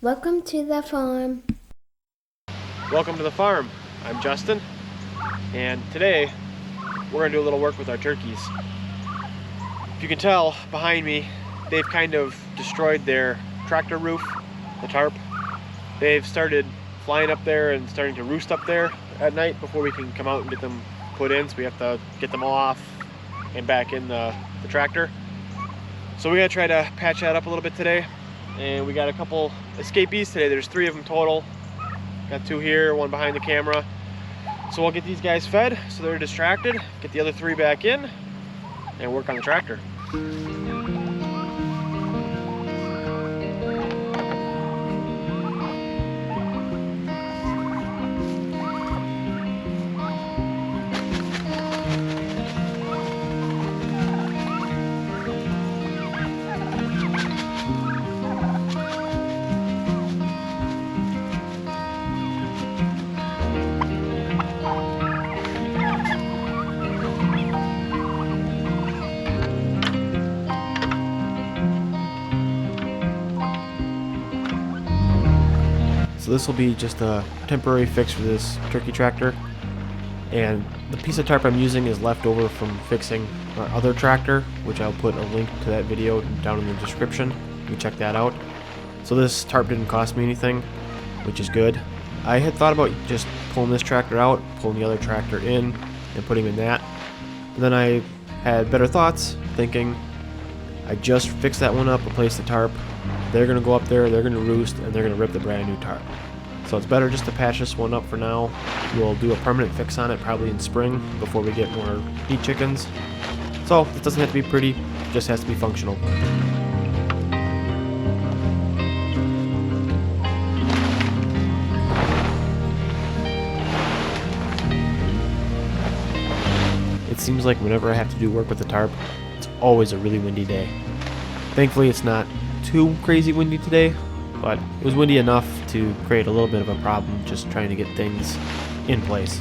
Welcome to the farm. Welcome to the farm. I'm Justin, and today we're going to do a little work with our turkeys. If you can tell behind me, they've kind of destroyed their tractor roof, the tarp. They've started flying up there and starting to roost up there at night before we can come out and get them put in, so we have to get them all off and back in the tractor. So we're going to try to patch that up a little bit today. And we got a couple escapees today. There's 3 of them total. Got 2 here, 1 behind the camera. So we'll get these guys fed so they're distracted, get the other 3 back in, and work on the tractor. So this will be just a temporary fix for this turkey tractor, and the piece of tarp I'm using is left over from fixing our other tractor, which I'll put a link to that video down in the description. You can check that out. So this tarp didn't cost me anything, which is good. I had thought about just pulling this tractor out, pulling the other tractor in, and putting him in that. But then I had better thoughts, thinking I just fixed that one up, replaced the tarp. They're going to go up there, they're going to roost, and they're going to rip the brand new tarp. So it's better just to patch this one up for now. We'll do a permanent fix on it probably in spring before we get more meat chickens. So it doesn't have to be pretty, it just has to be functional. It seems like whenever I have to do work with the tarp, it's always a really windy day. Thankfully it's not too crazy windy today, but it was windy enough to create a little bit of a problem just trying to get things in place.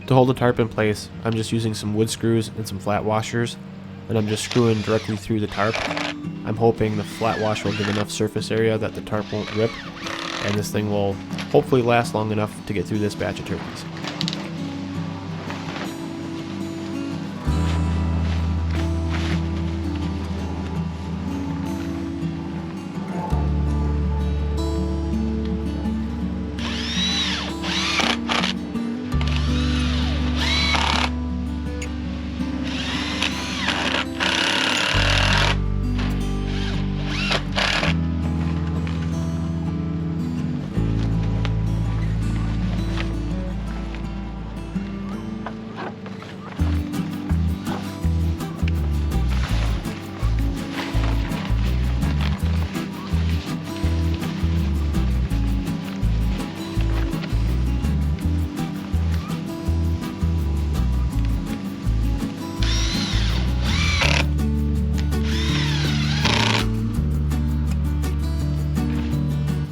To hold the tarp in place, I'm just using some wood screws and some flat washers, and I'm just screwing directly through the tarp. I'm hoping the flat washer will give enough surface area that the tarp won't rip, and this thing will hopefully last long enough to get through this batch of turkeys.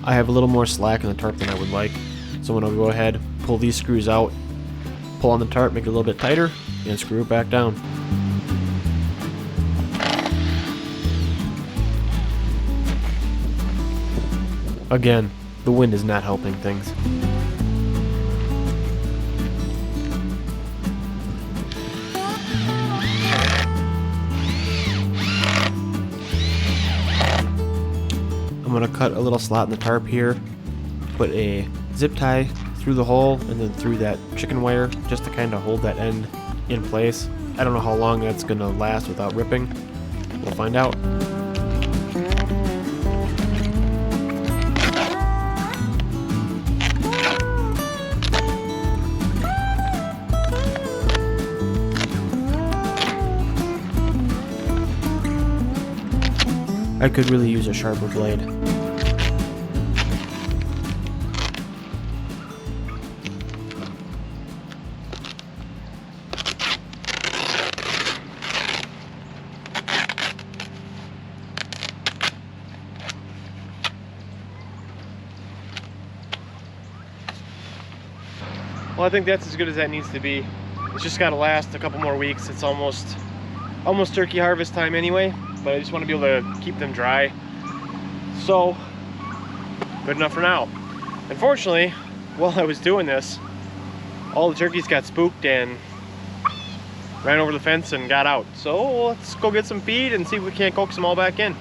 I have a little more slack in the tarp than I would like, so I'm going to go ahead, pull these screws out, pull on the tarp, make it a little bit tighter, and screw it back down. Again, the wind is not helping things. I'm going to cut a little slot in the tarp here, put a zip tie through the hole and then through that chicken wire just to kind of hold that end in place. I don't know how long that's going to last without ripping. We'll find out. I could really use a sharper blade. Well, I think that's as good as that needs to be. It's just got to last a couple more weeks. It's almost turkey harvest time anyway, but I just want to be able to keep them dry. So, good enough for now. Unfortunately, while I was doing this, all the turkeys got spooked and ran over the fence and got out. So let's go get some feed and see if we can't coax them all back in.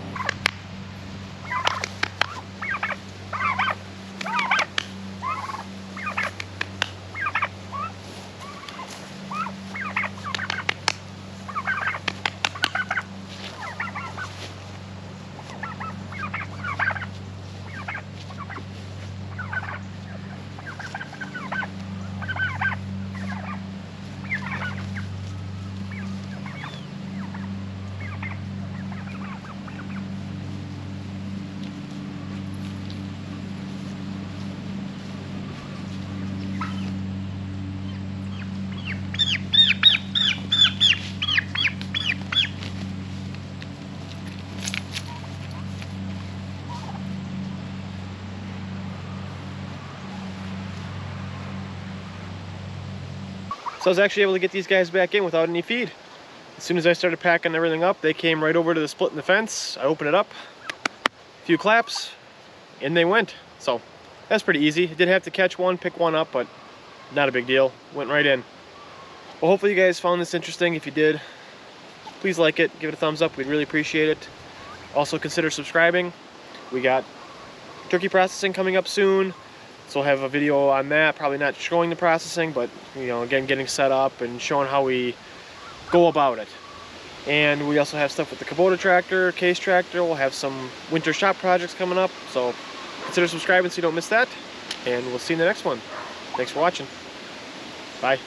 So I was actually able to get these guys back in without any feed. As soon as I started packing everything up, they came right over to the split in the fence. I opened it up, a few claps, and they went. So that's pretty easy. I did have to catch one, pick one up, but not a big deal. Went right in. Well, hopefully you guys found this interesting. If you did, please like it, give it a thumbs up. We'd really appreciate it. Also consider subscribing. We got turkey processing coming up soon. So we'll have a video on that, probably not showing the processing, but again, getting set up and showing how we go about it. And we also have stuff with the Kubota tractor, case tractor. We'll have some winter shop projects coming up. So consider subscribing so you don't miss that. And we'll see you in the next one. Thanks for watching. Bye.